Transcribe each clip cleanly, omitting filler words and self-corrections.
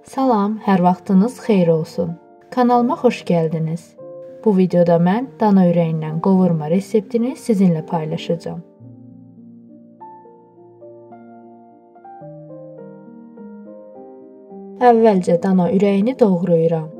Salam, hər vaxtınız xeyir olsun. Kanalıma xoş gəldiniz. Bu videoda mən dana ürəyindən qovurma reseptini sizinlə paylaşacağam. Əvvəlcə dana ürəyini doğrayıram.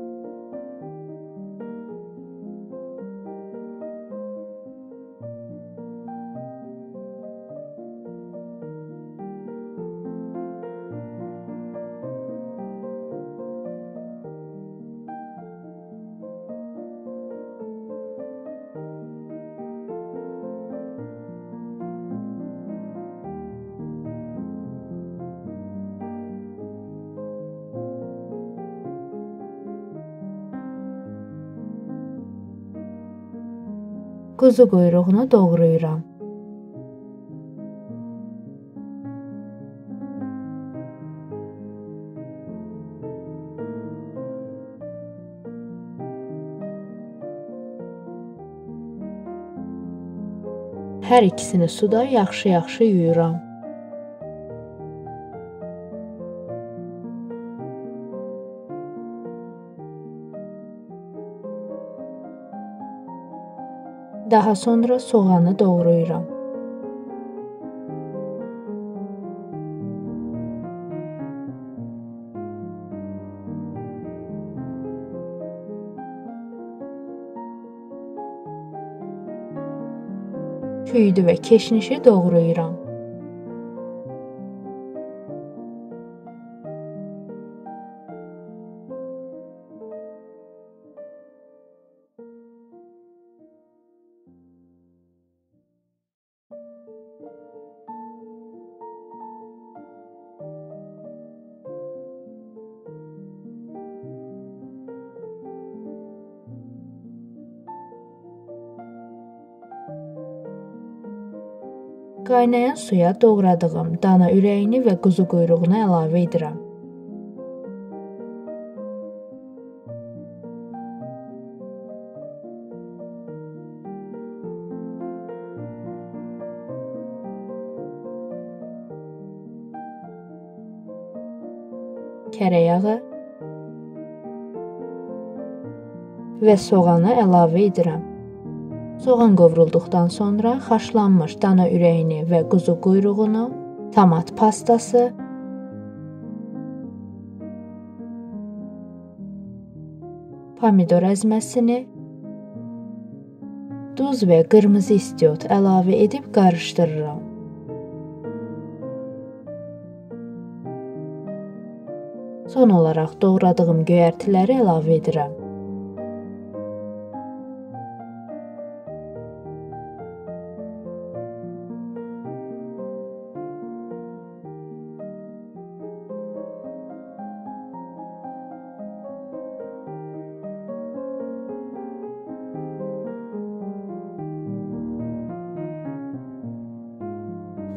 Quzu quyruğunu doğrayıram. Hər ikisini suda yaxşı yuyuram. Daha sonra soğanı doğrayıram. Küydü və keşnişi doğrayıram. Qaynayan suya doğradığım dana ürəyini və quzu quyruğunu əlavə edirəm. Kərə yağı və soğanı əlavə edirəm. Soğan qovrulduqdan sonra haşlanmış dana ürəyini və quzu quyruğunu, tomat pastası, pomidor əzməsini, duz və qırmızı istiot əlavə edib qarışdırıram. Son olaraq doğradığım göyərtiləri əlavə edirəm.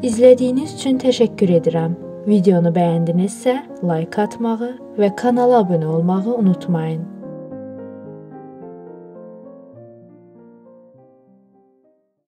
İzlədiyiniz üçün təşəkkür edirəm. Videonu bəyəndinizsə, like atmağı və kanala abunə olmağı unutmayın.